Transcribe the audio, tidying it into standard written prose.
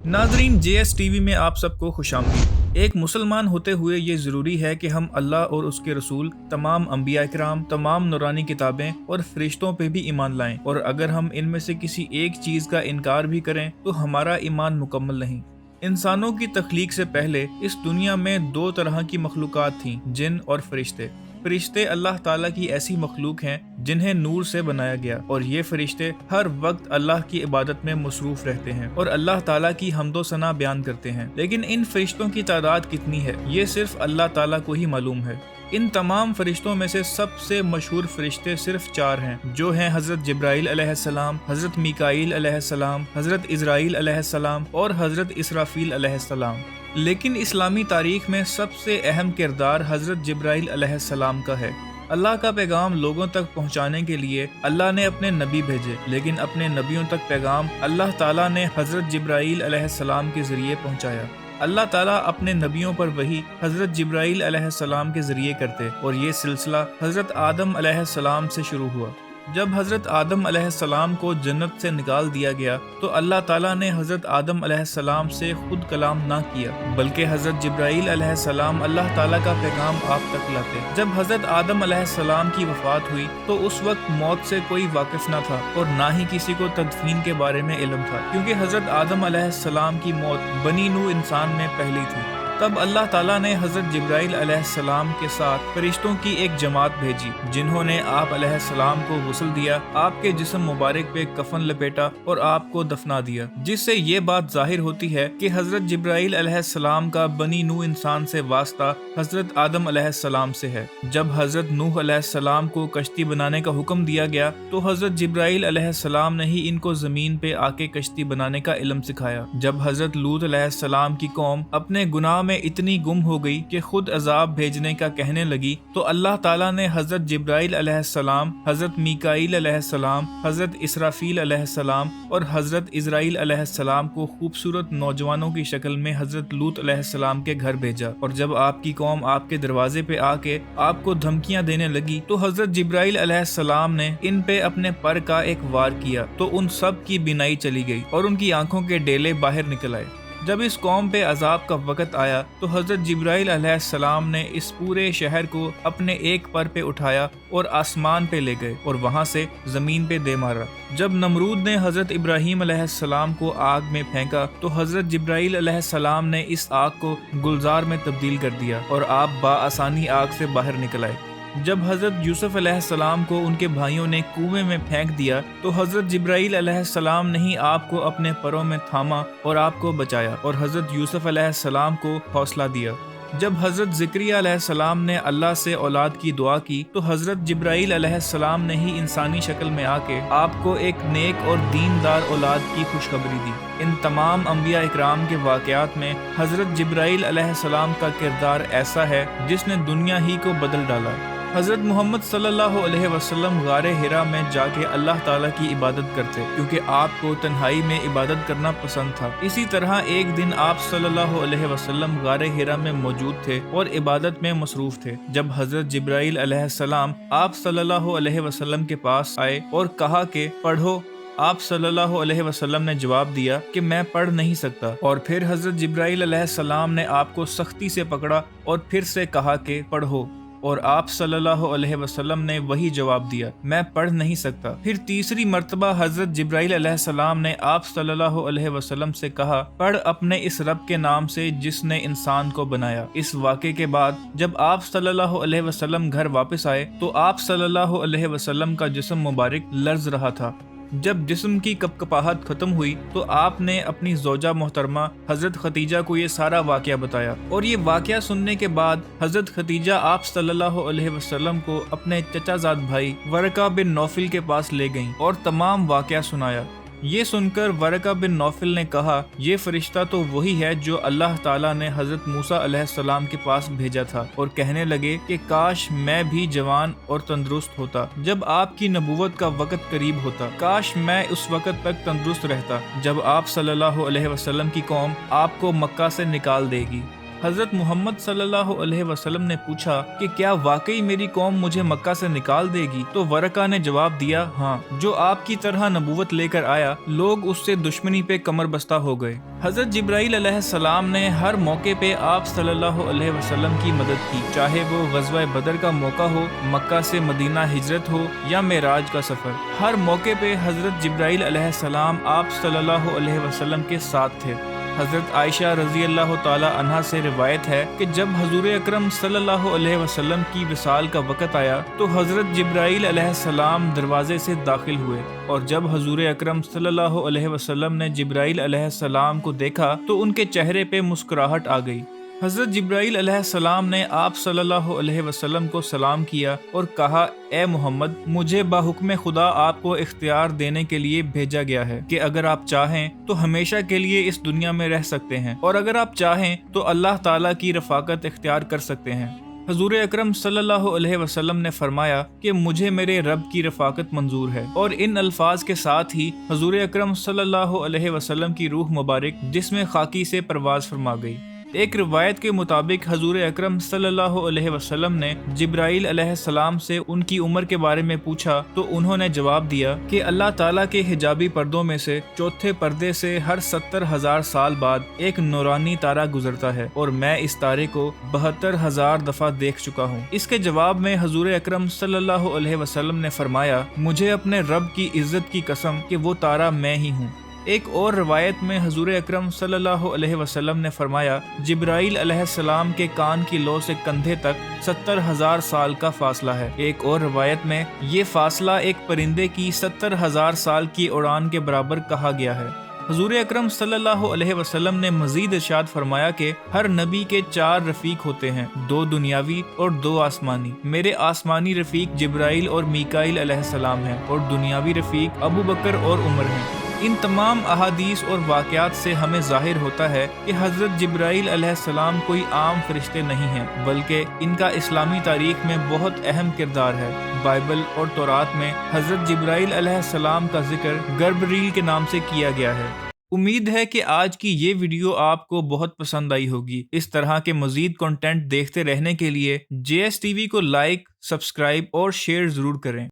नाजरीन JS TV में आप सबको खुशामदीद। एक मुसलमान होते हुए ये ज़रूरी है कि हम अल्लाह और उसके रसूल, तमाम अंबिया इकराम, तमाम नूरानी किताबें और फरिश्तों पे भी ईमान लाएं, और अगर हम इनमें से किसी एक चीज़ का इनकार भी करें तो हमारा ईमान मुकम्मल नहीं। इंसानों की तख्लीक से पहले इस दुनिया में दो तरह की मखलूक़ात थीं, जिन और फरिश्ते। फरिश्ते अल्लाह ताला की ऐसी मखलूक हैं जिन्हें नूर से बनाया गया, और ये फरिश्ते हर वक्त अल्लाह की इबादत में मसरूफ रहते हैं और अल्लाह ताला की हम्दो सना बयान करते हैं। लेकिन इन फरिश्तों की तादाद कितनी है ये सिर्फ अल्लाह ताला को ही मालूम है। इन तमाम फरिश्तों में से सबसे मशहूर फरिश्ते सिर्फ चार हैं, जो हैं हज़रत जिब्राइल अलैहिस्सलाम, हज़रत मीकाईल अलैहिस्सलाम, हज़रत इज़राइल अलैहिस्सलाम और हज़रत इसराफील अलैहिस्सलाम। लेकिन इस्लामी तारीख में सबसे अहम किरदार हज़रत जिब्राइल अलैहिस्सलाम का है। अल्लाह का पैगाम लोगों तक पहुंचाने के लिए अल्लाह ने अपने नबी भेजे, लेकिन अपने नबियों तक पैगाम अल्लाह ताला ने हज़रत जिब्राइल अलैहिस्सलाम के ज़रिए पहुंचाया। अल्लाह ताला अपने नबियों पर वही हज़रत जिब्राइल अलैहिस्सलाम के ज़रिए करते, और ये सिलसिला हज़रत आदम अलैहिस्सलाम से शुरू हुआ। जब हज़रत आदम अलैहिस्सलाम को जन्नत से निकाल दिया गया तो अल्लाह ताला ने हज़रत आदम अलैहिस्सलाम से खुद कलाम ना किया, बल्कि हज़रत जिब्राइल अलैहिस्सलाम अल्लाह ताला का पैगाम आप तक लाते। जब हज़रत आदम अलैहिस्सलाम की वफ़ात हुई तो उस वक्त मौत से कोई वाकिफ़ ना था और ना ही किसी को तदफीन के बारे में इल्म था, क्योंकि हज़रत आदम अलैहिस्सलाम की मौत बनी नूह इंसान में पहली थी। तब अल्लाह ताला ने हज़रत जिब्राइल अलैहिस्सलाम के साथ फरिश्तों की एक जमात भेजी, जिन्होंने आप अलैहिस्सलाम को गुस्ल दिया, आपके जिस्म मुबारक पे कफन लपेटा और आपको दफना दिया, जिससे ये बात जाहिर होती है कि हज़रत जिब्राइल अलैहिस्सलाम का बनी नूह इंसान से वास्ता हज़रत आदम अलैहिस्सलाम से है। जब हज़रत नूह अलैहिस्सलाम को कश्ती बनाने का हुक्म दिया गया तो हज़रत जिब्राइल अलैहिस्सलाम ने ही इनको ज़मीन पे आके कश्ती बनाने का इल्म सिखाया। जब हज़रत लूत अलैहिस्सलाम की कौम अपने गुनाह में इतनी गुम हो गई कि खुद अजाब भेजने का कहने लगी तो अल्लाह ताला ने हज़रत जिब्राइल अलैहिस्सलाम, हज़रत मीकाईल अलैहिस्सलाम, हज़रत इसराफील अलैहिस्सलाम और हज़रत इज़राइल अलैहिस्सलाम को खूबसूरत नौजवानों की शक्ल में हज़रत लूत अलैहिस्सलाम के घर भेजा। और जब आपकी कौम आपके दरवाजे पे आके आपको धमकियां देने लगी तो हज़रत जिब्राइल अलैहिस्सलाम ने इन पे अपने पर का एक वार किया तो उन सब की बिनाई चली गई और उनकी आंखों के डेले बाहर निकल आए। जब इस कौम पे अजाब का वक़्त आया तो हज़रत जिब्राइल अलैहिस्सलाम ने इस पूरे शहर को अपने एक पर पे उठाया और आसमान पे ले गए और वहाँ से ज़मीन पे दे मारा। जब नमरूद ने हज़रत इब्राहीम अलैहिस्सलाम को आग में फेंका तो हज़रत जिब्राइल अलैहिस्सलाम ने इस आग को गुलजार में तब्दील कर दिया और आप बाआसानी आग से बाहर निकल आए। जब हज़रत यूसुफ अलैहिस्सलाम को उनके भाइयों ने कुएं में फेंक दिया तो हज़रत जिब्राइल अलैहिस्सलाम ने ही आपको अपने परों में थामा और आपको बचाया और हज़रत यूसुफ अलैहिस्सलाम को हौसला दिया। जब हज़रत ज़िक्रिया अलैहिस्सलाम ने अल्लाह से औलाद की दुआ की तो हज़रत जिब्राइल अलैहिस्सलाम ने ही इंसानी शक्ल में आके आपको एक नेक और दीनदार औलाद की खुशखबरी दी। इन तमाम अंबिया इकराम के वाक़यात में हज़रत जिब्राइल अलैहिस्सलाम का किरदार ऐसा है जिसने दुनिया ही को बदल डाला। हज़रत मोहम्मद सल्लल्लाहु अलैहि वसल्लम गारे हिरा में जाके अल्लाह ताला की इबादत करते, क्योंकि आपको तन्हाई में इबादत करना पसंद था। इसी तरह एक दिन आप सल्लल्लाहु अलैहि वसल्लम गारे हिरा में मौजूद थे और इबादत में मसरूफ थे, जब हज़रत जिब्राइल अलैहिस्सलाम आप सल्लल्लाहु अलैहि वसल्लम के पास आए और कहा कि पढ़ो। आप सल्लल्लाहु अलैहि वसल्लम ने जवाब दिया कि मैं पढ़ नहीं सकता, और फिर हज़रत जिब्राइल अलैहिस्सलाम ने आपको सख्ती से पकड़ा और फिर से कहा कि पढ़ो, और आप सल्लल्लाहु अलैहि वसल्लम ने वही जवाब दिया, मैं पढ़ नहीं सकता। फिर तीसरी मर्तबा हज़रत जिब्राइल अलैहिस्सलाम ने आप सल्लल्लाहु अलैहि वसल्लम से कहा, पढ़ अपने इस रब के नाम से जिसने इंसान को बनाया। इस वाक़े के बाद जब आप सल्लल्लाहु अलैहि वसल्लम घर वापस आए तो आप सल्लल्लाहु अलैहि वसल्लम का जिस्म मुबारक लर्ज़ रहा था। जब जिस्म की कपकपाहट खत्म हुई तो आपने अपनी ज़ौजा मोहतरमा हज़रत खतीजा को ये सारा वाक़या बताया, और ये वाक़या सुनने के बाद हज़रत खतीजा आप सल्लल्लाहु अलैहि वसल्लम को अपने चचाजाद भाई वरका बिन नौफिल के पास ले गईं और तमाम वाक़या सुनाया। ये सुनकर वरका बिन नौफिल ने कहा, ये फरिश्ता तो वही है जो अल्लाह ताला ने हज़रत मूसा अलैहिस्सलाम के पास भेजा था, और कहने लगे कि काश मैं भी जवान और तंदुरुस्त होता जब आपकी नबूवत का वक़्त करीब होता, काश मैं उस वक़्त तक तंदुरुस्त रहता जब आप सल्लल्लाहु अलैहि वसल्लम की कौम आपको मक्का से निकाल देगी। حضرت محمد صلی اللہ علیہ وسلم نے پوچھا کہ کیا واقعی میری قوم مجھے مکہ سے نکال دے گی؟ تو ورقہ نے جواب دیا، ہاں، جو آپ کی طرح نبوت لے کر آیا، لوگ اس سے دشمنی پہ کمر بستہ ہو گئے۔ حضرت جبرائیل علیہ السلام نے ہر موقع پہ آپ صلی اللہ علیہ وسلم کی مدد کی، چاہے وہ غزوہ بدر کا موقع ہو، مکہ سے مدینہ ہجرت ہو یا معراج کا سفر۔ ہر موقع پہ حضرت جبرائیل علیہ السلام آپ صلی اللہ علیہ وسلم کے ساتھ تھے۔ حضرت عائشہ رضی اللہ تعالی عنہا سے روایت ہے کہ جب حضور اکرم صلی اللہ علیہ وسلم کی وصال کا وقت آیا تو حضرت جبرائیل علیہ السلام دروازے سے داخل ہوئے، اور جب حضور اکرم صلی اللہ علیہ وسلم نے جبرائیل علیہ السلام کو دیکھا تو ان کے چہرے پہ مسکراہٹ آ گئی۔ حضرت جبرائیل علیہ السلام نے آپ صلی اللہ علیہ وسلم کو سلام کیا اور کہا، اے محمد، مجھے بحکم خدا آپ کو اختیار دینے کے لیے بھیجا گیا ہے کہ اگر آپ چاہیں تو ہمیشہ کے لیے اس دنیا میں رہ سکتے ہیں، اور اگر آپ چاہیں تو اللہ تعالیٰ کی رفاقت اختیار کر سکتے ہیں۔ حضور اکرم صلی اللہ علیہ وسلم نے فرمایا کہ مجھے میرے رب کی رفاقت منظور ہے، اور ان الفاظ کے ساتھ ہی حضور اکرم صلی اللہ علیہ وسلم کی روح مبارک جسم خاکی سے پرواز فرما گئی۔ ایک روایت کے مطابق حضور اکرم صلی اللہ علیہ وسلم نے جبرائیل علیہ السلام سے ان کی عمر کے بارے میں پوچھا تو انہوں نے جواب دیا کہ اللہ تعالیٰ کے حجابی پردوں میں سے چوتھے پردے سے ہر 70,000 سال بعد ایک نورانی تارا گزرتا ہے، اور میں اس تارے کو 72,000 دفعہ دیکھ چکا ہوں۔ اس کے جواب میں حضور اکرم صلی اللہ علیہ وسلم نے فرمایا، مجھے اپنے رب کی عزت کی قسم کہ وہ تارا میں ہی ہوں۔ ایک اور روایت میں حضور اکرم صلی اللہ علیہ وسلم نے فرمایا، جبرائیل علیہ السلام کے کان کی لو سے کندھے تک 70,000 سال کا فاصلہ ہے۔ ایک اور روایت میں یہ فاصلہ ایک پرندے کی 70,000 سال کی اڑان کے برابر کہا گیا ہے۔ حضور اکرم صلی اللہ علیہ وسلم نے مزید ارشاد فرمایا کہ ہر نبی کے 4 رفیق ہوتے ہیں، 2 دنیاوی اور 2 آسمانی۔ میرے آسمانی رفیق جبرائیل اور میکائیل علیہ السلام ہیں، اور دنیاوی رفیق ابو بکر اور عمر ہیں۔ ان تمام احادیث اور واقعات سے ہمیں ظاہر ہوتا ہے کہ حضرت جبرائیل علیہ السلام کوئی عام فرشتے نہیں ہیں، بلکہ ان کا اسلامی تاریخ میں بہت اہم کردار ہے۔ بائبل اور تورات میں حضرت جبرائیل علیہ السلام کا ذکر گبرائیل کے نام سے کیا گیا ہے۔ امید ہے کہ آج کی یہ ویڈیو آپ کو بہت پسند آئی ہوگی۔ اس طرح کے مزید کنٹینٹ دیکھتے رہنے کے لیے JS TV کو لائک، سبسکرائب اور شیئر ضرور کریں۔